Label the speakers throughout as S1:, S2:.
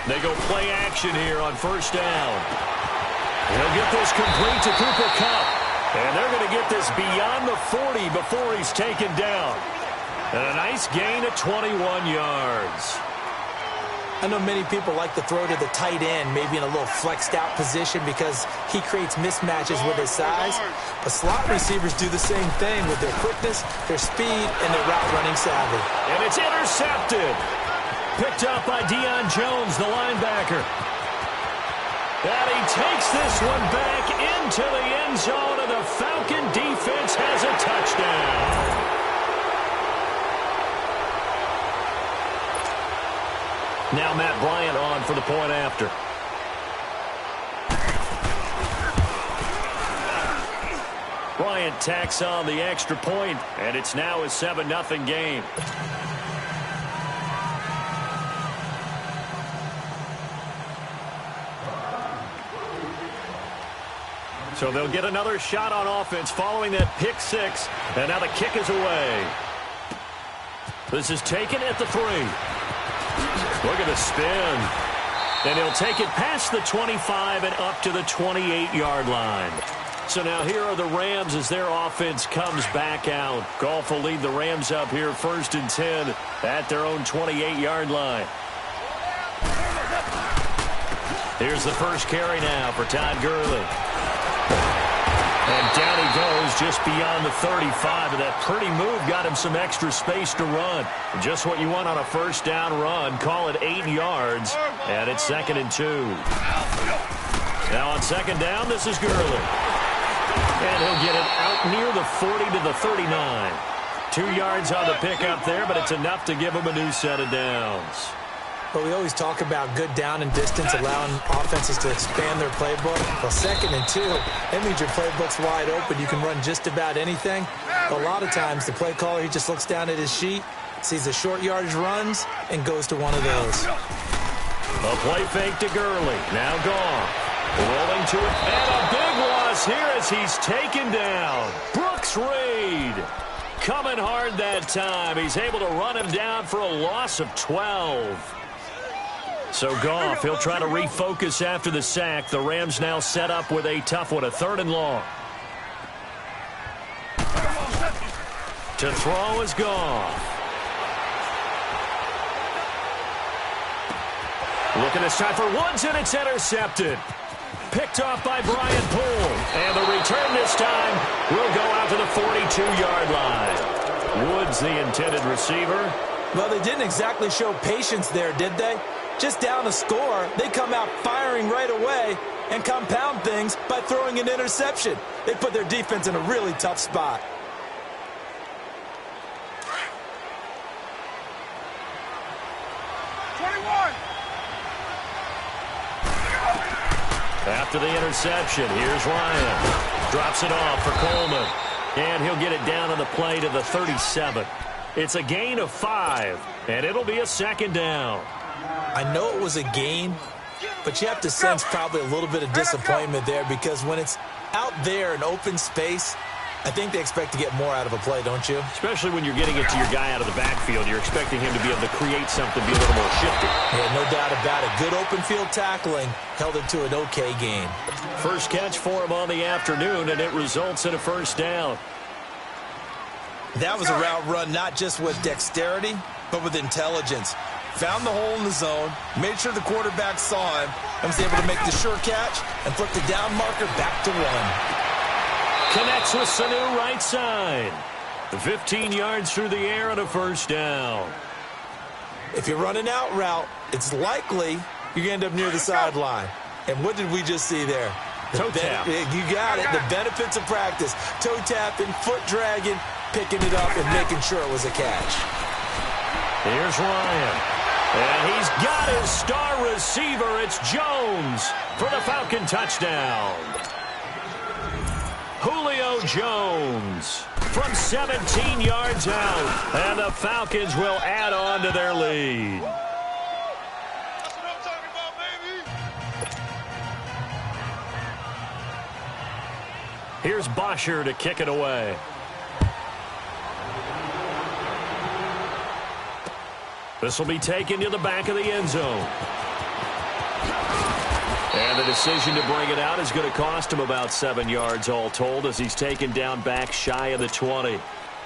S1: They go play action here on first down. He'll get this complete to Cooper Kupp. And they're going to get this beyond the 40 before he's taken down. And a nice gain of 21 yards.
S2: I know many people like to throw to the tight end, maybe in a little flexed out position because he creates mismatches with his size. But slot receivers do the same thing with their quickness, their speed, and their route running savvy.
S1: And it's intercepted. Picked up by Deion Jones, the linebacker. And he takes this one back into the end zone, and the Falcon defense has a touchdown. Now Matt Bryant on for the point after. Bryant tacks on the extra point, and it's now a 7-0 game. So they'll get another shot on offense following that pick six, and now the kick is away. This is taken at the 3. Look at the spin. And he'll take it past the 25 and up to the 28-yard line. So now here are the Rams as their offense comes back out. Goff will lead the Rams up here 1st and 10 at their own 28-yard line. Here's the first carry now for Todd Gurley. And down he goes just beyond the 35. And that pretty move got him some extra space to run. Just what you want on a first down run. Call it 8 yards. And it's 2nd and 2. Now on 2nd down, this is Gurley. And he'll get it out near the 40 to the 39. 2 yards on the pickup there, but it's enough to give him a new set of downs.
S2: But we always talk about good down and distance, allowing offenses to expand their playbook. Well, 2nd and 2, that means your playbook's wide open. You can run just about anything. But a lot of times, the play caller, he just looks down at his sheet, sees the short yardage runs, and goes to one of those.
S1: A play fake to Gurley. Now gone. Rolling to it. And a big loss here as he's taken down. Brooks Reed coming hard that time. He's able to run him down for a loss of 12. So Goff, he'll try to refocus after the sack. The Rams now set up with a tough one, a 3rd and long. To throw is Goff. Looking this time for Woods, and it's intercepted. Picked off by Brian Poole. And the return this time will go out to the 42-yard line. Woods, the intended receiver.
S2: Well, they didn't exactly show patience there, did they? Just down a score, they come out firing right away and compound things by throwing an interception. They put their defense in a really tough spot.
S1: After the interception, here's Ryan. Drops it off for Coleman. And he'll get it down on the play to the 37. It's a gain of 5, and it'll be a 2nd down.
S2: I know it was a gain, but you have to sense probably a little bit of disappointment there because when it's out there in open space, I think they expect to get more out of a play, don't you?
S1: Especially when you're getting it to your guy out of the backfield. You're expecting him to be able to create something, be a little more shifty.
S2: Yeah, no doubt about it. Good open field tackling held it to an okay gain.
S1: First catch for him on the afternoon, and it results in a 1st down.
S2: That was a route run not just with dexterity, but with intelligence. Found the hole in the zone, made sure the quarterback saw him, and was able to make the sure catch and flip the down marker back to 1.
S1: Connects with Sanu right side. 15 yards through the air and a 1st down.
S2: If you run an out route, it's likely you're going to end up near the sideline. And what did we just see there?
S1: Toe tap.
S2: You got it. The benefits of practice. Toe tapping, foot dragging, picking it up, and making sure it was a catch.
S1: Here's Ryan. And he's got his star receiver. It's Jones for the Falcon touchdown. Julio Jones from 17 yards out. And the Falcons will add on to their lead.
S3: That's what I'm talking about, baby.
S1: Here's Bosher to kick it away. This will be taken to the back of the end zone. And the decision to bring it out is going to cost him about 7 yards all told as he's taken down back shy of the 20.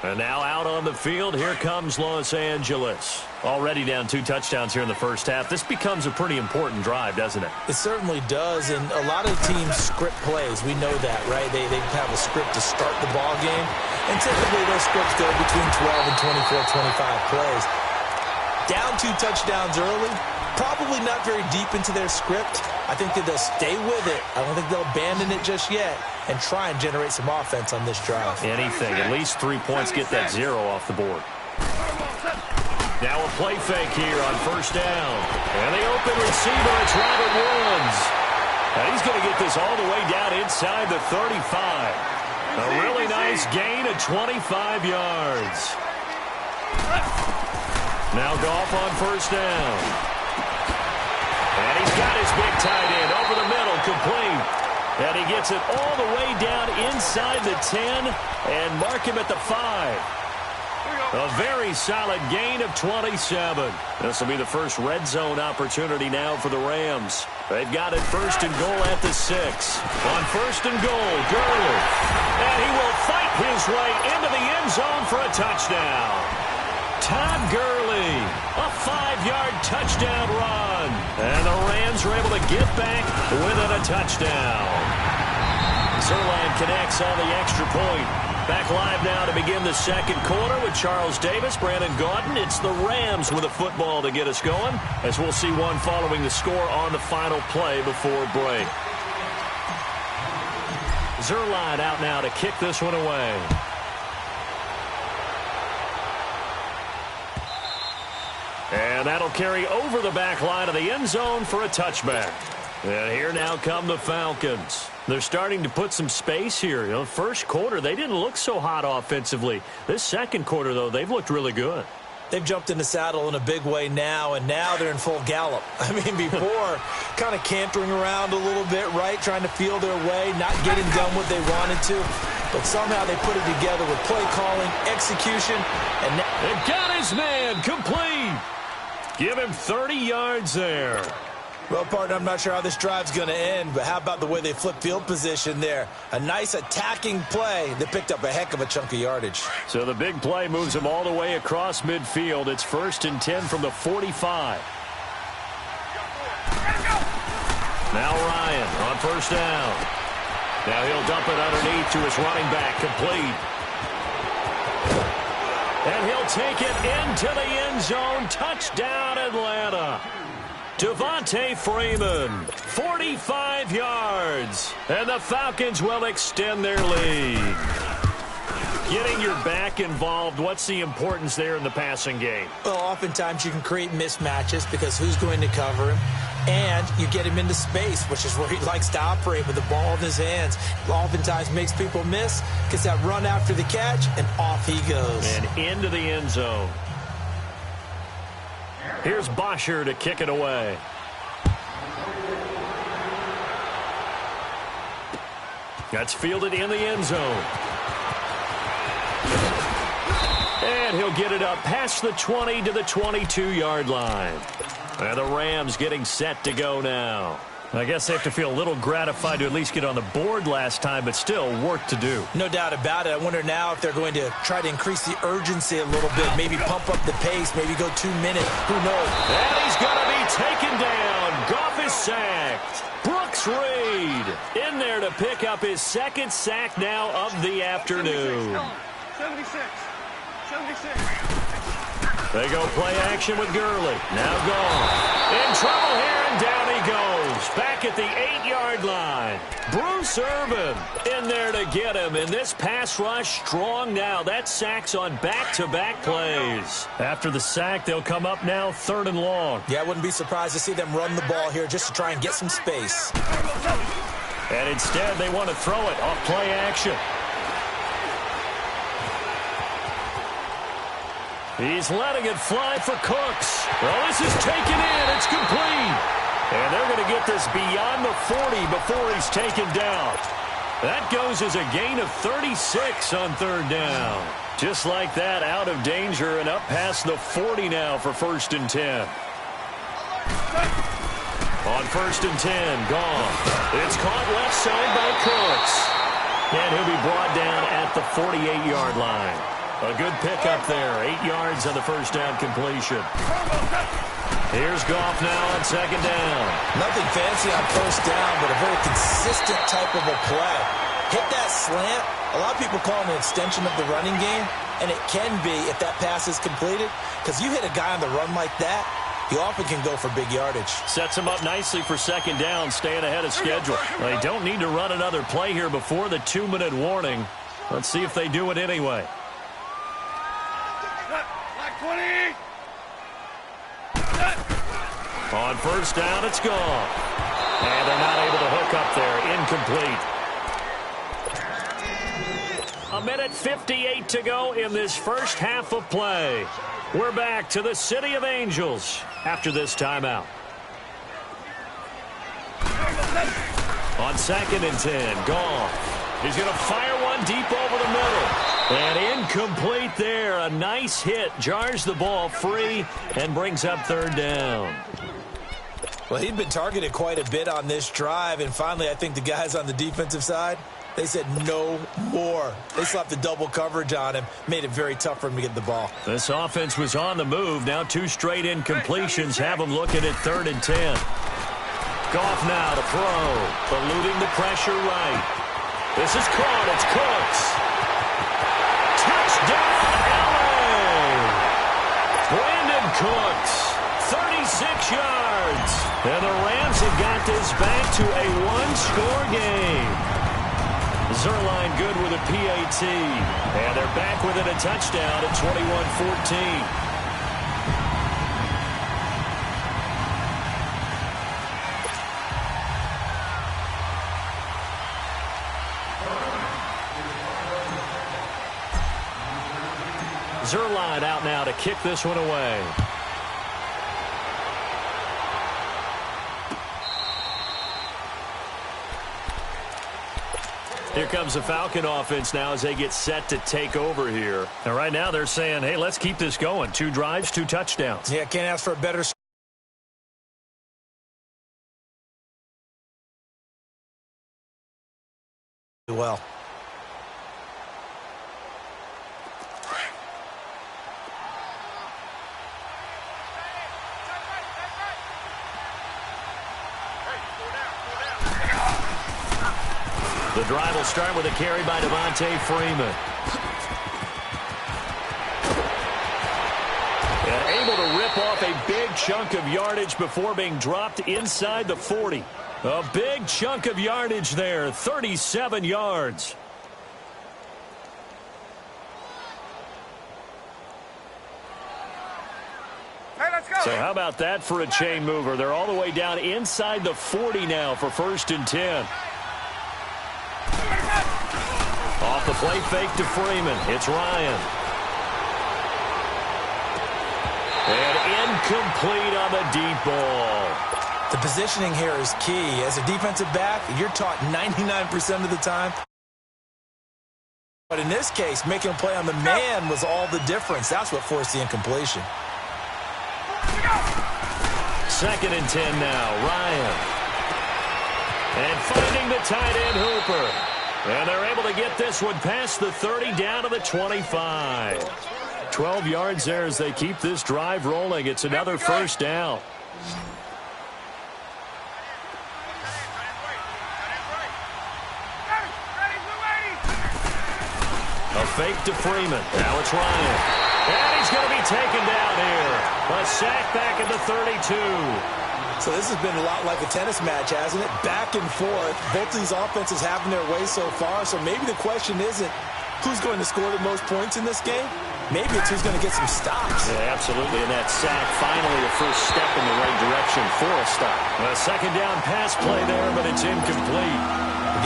S1: And now out on the field, here comes Los Angeles. Already down 2 touchdowns here in the first half. This becomes a pretty important drive, doesn't it?
S2: It certainly does, and a lot of teams script plays. We know that, right? They have a script to start the ball game, and typically those scripts go between 12 and 24, 25 plays. Down 2 touchdowns early, probably not very deep into their script. I think that they'll stay with it. I don't think they'll abandon it just yet and try and generate some offense on this drive.
S1: Anything. At least 3 points get that 0 off the board. Now a play fake here on first down. And the open receiver, it's Robert Woods. And he's going to get this all the way down inside the 35. A really nice gain of 25 yards. Now Goff on first down. And he's got his big tight end over the middle, complete. And he gets it all the way down inside the 10 and mark him at the 5. A very solid gain of 27. This will be the first red zone opportunity now for the Rams. They've got it first and goal at the 6. On first and goal, Gurley. And he will fight his way into the end zone for a touchdown. Todd Gurley, a 5-yard touchdown run. And the Rams are able to get back within a touchdown. Zerline connects on the extra point. Back live now to begin the second quarter with Charles Davis, Brandon Gaudin. It's the Rams with a football to get us going, as we'll see one following the score on the final play before break. Zerline out now to kick this one away. And that'll carry over the back line of the end zone for a touchback. And here now come the Falcons. They're starting to put some space here. You know, first quarter, they didn't look so hot offensively. This second quarter, though, they've looked really good.
S2: They've jumped in the saddle in a big way now, and now they're in full gallop. I mean, before, kind of cantering around a little bit, right, trying to feel their way, not getting done what they wanted to. But somehow they put it together with play calling, execution, and now
S1: they got his man complete. Give him 30 yards there.
S2: Well, partner, I'm not sure how this drive's going to end, but how about the way they flip field position there? A nice attacking play that picked up a heck of a chunk of yardage.
S1: So the big play moves them all the way across midfield. It's 1st and 10 from the 45. Now Ryan on first down. Now he'll dump it underneath to his running back, complete. And he'll take it into the end zone. Touchdown, Atlanta. Devontae Freeman, 45 yards. And the Falcons will extend their lead. Getting your back involved, what's the importance there in the passing game?
S2: Well, oftentimes you can create mismatches because who's going to cover him? And you get him into space, which is where he likes to operate with the ball in his hands. Oftentimes makes people miss, gets that run after the catch, and off he goes.
S1: And into the end zone. Here's Bosher to kick it away. That's fielded in the end zone. And he'll get it up past the 20 to the 22-yard line. And the Rams getting set to go now. I guess they have to feel a little gratified to at least get on the board last time, but still work to do.
S2: No doubt about it. I wonder now if they're going to try to increase the urgency a little bit, maybe pump up the pace, maybe go 2 minutes. Who knows?
S1: And he's going to be taken down. Goff is sacked. Brooks Reed in there to pick up his second sack now of the afternoon.
S3: 76.
S1: They go play action with Gurley. Now Goff. In trouble here, and down he goes. Back at the 8-yard line. Bruce Irvin in there to get him. And this pass rush strong now. That sack's on back-to-back plays. After the sack, they'll come up now 3rd and long.
S2: Yeah, I wouldn't be surprised to see them run the ball here just to try and get some space.
S1: And instead, they want to throw it off play action. He's letting it fly for Cooks. Well, this is taken in. It's complete. And they're going to get this beyond the 40 before he's taken down. That goes as a gain of 36 on 3rd down. Just like that, out of danger and up past the 40 now for 1st and 10. On 1st and 10, gone. It's caught left side by Cooks. And he'll be brought down at the 48-yard line. A good pickup there. 8 yards on the first down completion. Here's Goff now on 2nd down.
S2: Nothing fancy on 1st down, but a very consistent type of a play. Hit that slant. A lot of people call it an extension of the running game, and it can be if that pass is completed, because you hit a guy on the run like that, he often can go for big yardage.
S1: Sets him up nicely for 2nd down, staying ahead of schedule. They don't need to run another play here before the 2-minute warning. Let's see if they do it anyway. On 1st down, it's gone. And they're not able to hook up there. Incomplete. 1:58 to go in this first half of play. We're back to the City of Angels after this timeout. On 2nd and 10, Goff. He's going to fire one deep over the middle. And incomplete there. A nice hit. Jars the ball free and brings up 3rd down.
S2: Well, he'd been targeted quite a bit on this drive, and finally I think the guys on the defensive side, they said no more. They slapped the double coverage on him, made it very tough for him to get the ball.
S1: This offense was on the move. Now 2 straight incompletions have them looking at 3rd and 10. Goff now to throw, eluding the pressure right. This is caught. It's Cooks. Touchdown, LA! Brandon Cooks, 36 yards. And the Rams have got this back to a 1-score game. Zuerlein good with a PAT. And they're back within a touchdown at 21-14. Zuerlein out now to kick this one away. Here comes the Falcon offense now as they get set to take over here. And right now they're saying, hey, let's keep this going. 2 drives, 2 touchdowns.
S2: Yeah, can't ask for a better well.
S1: The drive will start with a carry by Devontae Freeman. And able to rip off a big chunk of yardage before being dropped inside the 40. A big chunk of yardage there, 37 yards.
S3: Hey, let's go.
S1: So how about that for a chain mover? They're all the way down inside the 40 now for 1st and 10. Off the play fake to Freeman. It's Ryan. And incomplete on the deep ball.
S2: The positioning here is key. As a defensive back, you're taught 99% of the time. But in this case, making a play on the man was all the difference. That's what forced the incompletion.
S1: 2nd and 10 now. Ryan. And finding the tight end Hooper. And they're able to get this one past the 30 down to the 25. 12 yards there as they keep this drive rolling. It's another 1st down. A fake to Freeman. Now it's Ryan. And he's going to be taken down here. A sack back at the 32.
S2: So this has been a lot like a tennis match, hasn't it? Back and forth. Both of these offenses having their way so far. So maybe the question isn't who's going to score the most points in this game. Maybe it's who's going to get some stops.
S1: Yeah, absolutely. And that sack, finally a first step in the right direction for a stop. A 2nd down pass play there, but it's incomplete.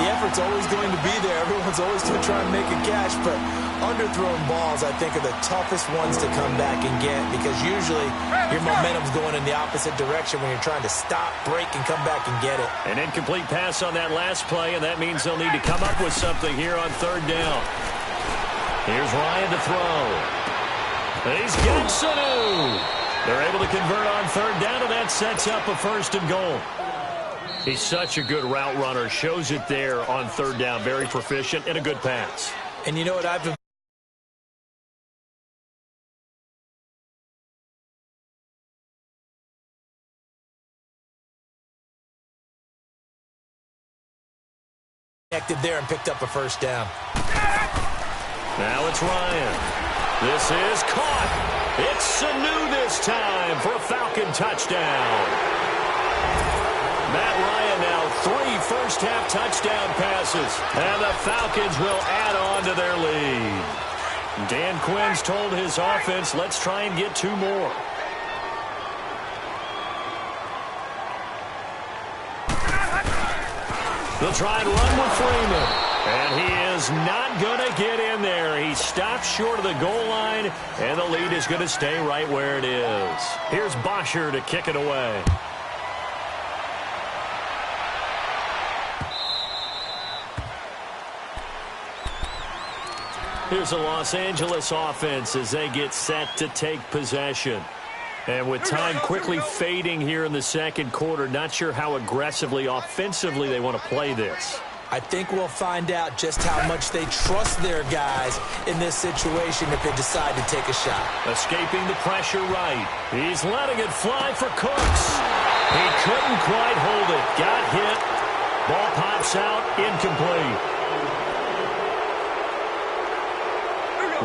S2: The effort's always going to be there. Everyone's always going to try and make a catch, but underthrown balls, I think, are the toughest ones to come back and get because usually your momentum's going in the opposite direction when you're trying to stop, break, and come back and get it.
S1: An incomplete pass on that last play, and that means they'll need to come up with something here on 3rd down. Here's Ryan to throw. He's got Sanu. They're able to convert on 3rd down, and that sets up a 1st and goal. He's such a good route runner. Shows it there on third down. Very proficient and a good pass.
S2: And you know what I've been connected there and picked up a first down.
S1: Now it's Ryan. This is caught. It's Sanu this time for a Falcon touchdown. Matt Ryan now 3 first-half touchdown passes, and the Falcons will add on to their lead. Dan Quinn's told his offense, let's try and get 2 more. They'll try and run with Freeman. And he is not going to get in there. He stops short of the goal line, and the lead is going to stay right where it is. Here's Bosher to kick it away. Here's the Los Angeles offense as they get set to take possession. And with time quickly fading here in the second quarter, not sure how aggressively, offensively they want to play this.
S2: I think we'll find out just how much they trust their guys in this situation if they decide to take a shot.
S1: Escaping the pressure right. He's letting it fly for Cooks. He couldn't quite hold it. Got hit. Ball pops out. Incomplete.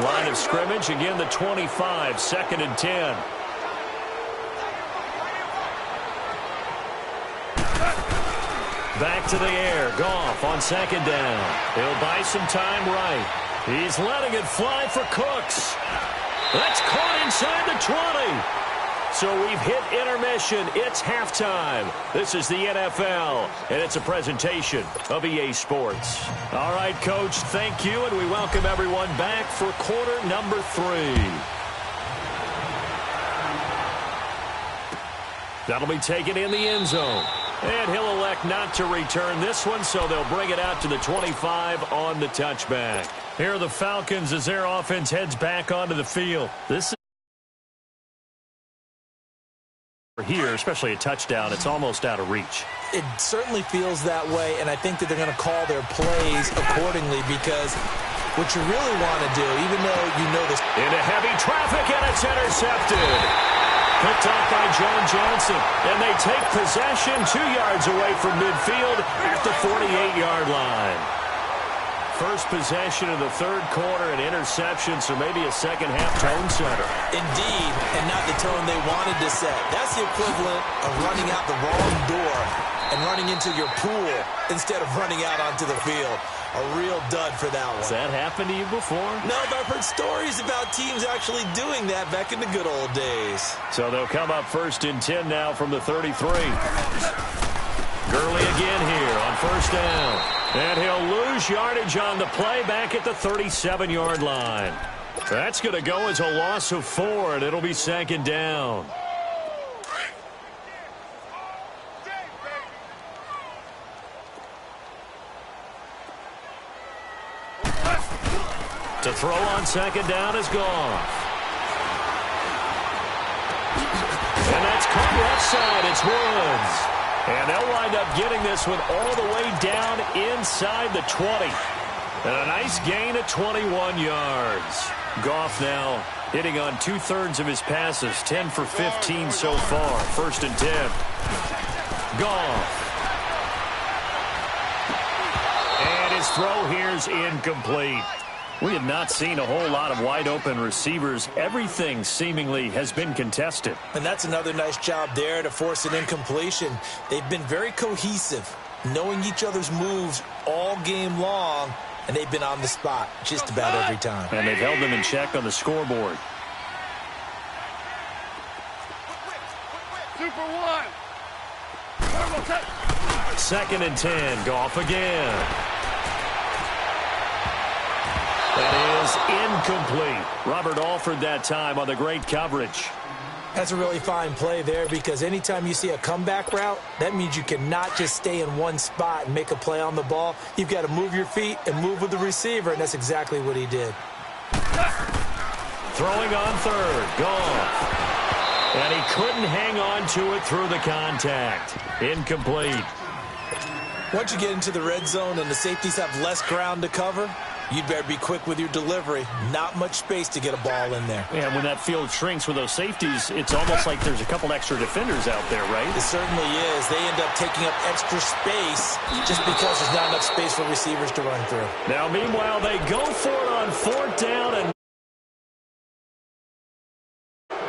S1: Line of scrimmage. Again, the 25. 2nd and 10. Back to the air. Goff on 2nd down. He'll buy some time right. He's letting it fly for Cooks. That's caught inside the 20. So we've hit intermission. It's halftime. This is the NFL, and it's a presentation of EA Sports. All right, Coach, thank you, and we welcome everyone back for quarter number 3. That'll be taken in the end zone. And he'll elect not to return this one, so they'll bring it out to the 25 on the touchback. Here are the Falcons as their offense heads back onto the field. This is here, especially a touchdown, it's almost out of reach.
S2: It certainly feels that way, and I think that they're going to call their plays accordingly because what you really want to do, even though you know this.
S1: Into heavy traffic, and it's intercepted. Picked up by John Johnson, and they take possession 2 yards away from midfield at the 48-yard line. First possession of the third quarter, and interception, so maybe a second-half tone setter.
S2: Indeed, and not the tone they wanted to set. That's the equivalent of running out the wrong door and running into your pool instead of running out onto the field. A real dud for that one.
S1: Has that happened to you before?
S2: No, but I've heard stories about teams actually doing that back in the good old days.
S1: So they'll come up 1st and 10 now from the 33. Gurley again here on 1st down. And he'll lose yardage on the play back at the 37-yard line. That's going to go as a loss of 4, and it'll be 2nd down. To throw on 2nd down is Goff. And that's caught left side. It's Woods. And they'll wind up getting this one all the way down inside the 20. And a nice gain of 21 yards. Goff now hitting on 2/3 of his passes. 10 for 15 so far. 1st and 10. Goff. And his throw here's incomplete. We have not seen a whole lot of wide-open receivers. Everything seemingly has been contested.
S2: And that's another nice job there to force an incompletion. They've been very cohesive, knowing each other's moves all game long, and they've been on the spot just about every time.
S1: And they've held them in check on the scoreboard.
S3: Super one.
S1: 2nd and 10. Goff again. That is incomplete. Robert Alford that time on the great coverage.
S2: That's a really fine play there because anytime you see a comeback route, that means you cannot just stay in one spot and make a play on the ball. You've got to move your feet and move with the receiver, and that's exactly what he did.
S1: Throwing on 3rd. Goff. And he couldn't hang on to it through the contact. Incomplete.
S2: Once you get into the red zone and the safeties have less ground to cover, you'd better be quick with your delivery. Not much space to get a ball in there.
S1: Yeah, when that field shrinks with those safeties, it's almost like there's a couple extra defenders out there, right?
S2: It certainly is. They end up taking up extra space just because there's not enough space for receivers to run through.
S1: Now, meanwhile, they go for it on 4th down, and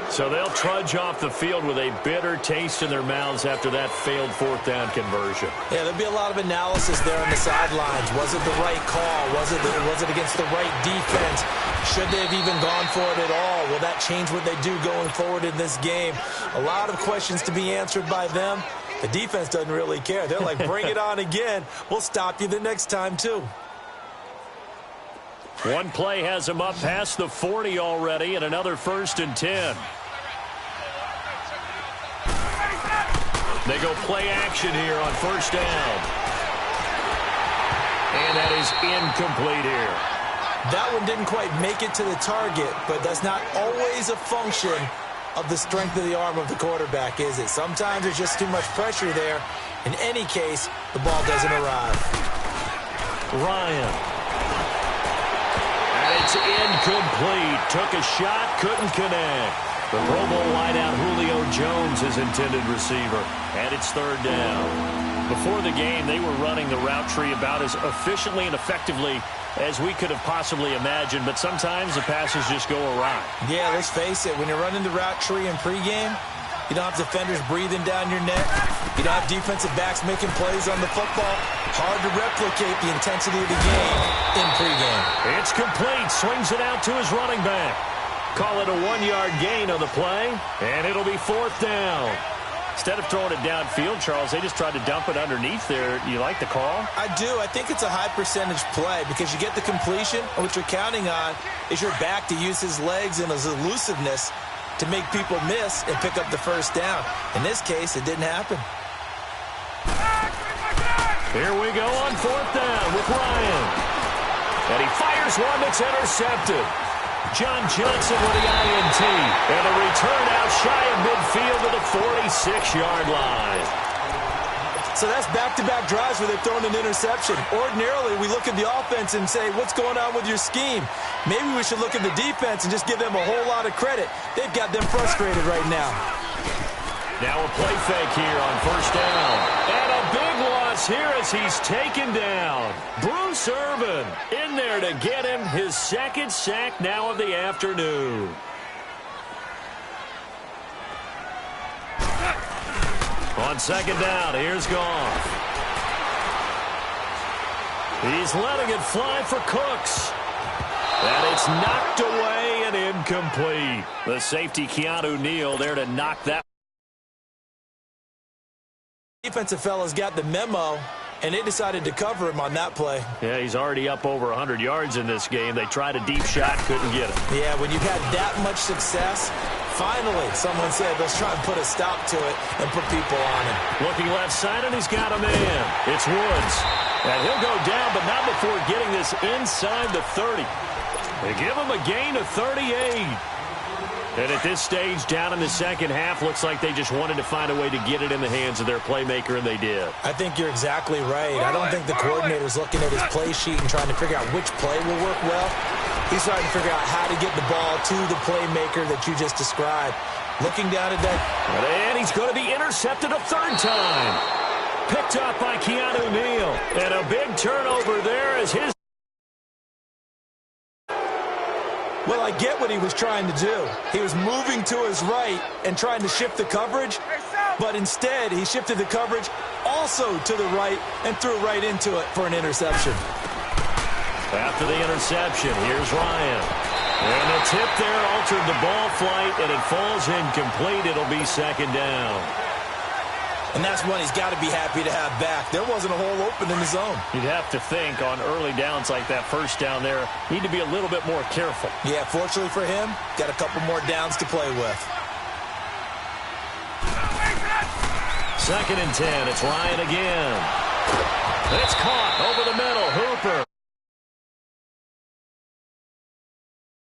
S1: so they'll trudge off the field with a bitter taste in their mouths after that failed 4th down conversion.
S2: Yeah, there'll be a lot of analysis there on the sidelines. Was it the right call? Was it against the right defense? Should they have even gone for it at all? Will that change what they do going forward in this game? A lot of questions to be answered by them. The defense doesn't really care. They're like, bring it on again. We'll stop you the next time, too.
S1: One play has them up past the 40 already, and another 1st and 10. They go play action here on 1st down. And that is incomplete here.
S2: That one didn't quite make it to the target, but that's not always a function of the strength of the arm of the quarterback, is it? Sometimes there's just too much pressure there. In any case, the ball doesn't arrive.
S1: Ryan. And it's incomplete. Took a shot, couldn't connect. The Pro Bowl wideout Julio Jones is intended receiver. And it's 3rd down. Before the game, they were running the route tree about as efficiently and effectively as we could have possibly imagined, but sometimes the passes just go awry.
S2: Yeah, let's face it. When you're running the route tree in pregame, you don't have defenders breathing down your neck. You don't have defensive backs making plays on the football. Hard to replicate the intensity of the game in pregame.
S1: It's complete. Swings it out to his running back. Call it a 1-yard gain on the play, and it'll be 4th down. Instead of throwing it downfield, Charles, they just tried to dump it underneath there. You like the call?
S2: I do. I think it's a high-percentage play because you get the completion, and what you're counting on is your back to use his legs and his elusiveness to make people miss and pick up the 1st down. In this case, it didn't happen.
S1: Here we go on 4th down with Ryan. And he fires one that's intercepted. John Johnson with the INT. And a return out shy of midfield to the 46-yard line.
S2: So that's back-to-back drives where they've thrown an interception. Ordinarily, we look at the offense and say, what's going on with your scheme? Maybe we should look at the defense and just give them a whole lot of credit. They've got them frustrated right now.
S1: Now a play fake here on 1st down. And a big loss here as he's taken down. Bruce Irvin in there to get him his 2nd sack now of the afternoon. On 2nd down, here's Goff. He's letting it fly for Cooks. And it's knocked away and incomplete. The safety, Keanu Neal, there to knock that.
S2: Defensive fellas got the memo, and they decided to cover him on that play.
S1: Yeah, he's already up over 100 yards in this game. They tried a deep shot, couldn't get it.
S2: Yeah, when you've had that much success, finally someone said, let's try and put a stop to it and put people on him.
S1: Looking left side, and he's got a man. It's Woods. And he'll go down, but not before getting this inside the 30. They give him a gain of 38. And at this stage, down in the second half, looks like they just wanted to find a way to get it in the hands of their playmaker, and they did.
S2: I think you're exactly right. I don't think the coordinator's looking at his play sheet and trying to figure out which play will work well. He's trying to figure out how to get the ball to the playmaker that you just described. Looking down at that.
S1: And he's going to be intercepted a 3rd time. Picked up by Keanu Neal. And a big turnover there as his.
S2: Well, I get what he was trying to do. He was moving to his right and trying to shift the coverage, but instead he shifted the coverage also to the right and threw right into it for an interception.
S1: After the interception, here's Ryan. And the tip there altered the ball flight, and it falls incomplete. It'll be 2nd down.
S2: And that's one he's got to be happy to have back. There wasn't a hole open in the zone.
S1: You'd have to think on early downs like that 1st down there, need to be a little bit more careful.
S2: Yeah, fortunately for him, got a couple more downs to play with.
S1: 2nd and 10. It's Ryan again. It's caught over the middle. Hooper.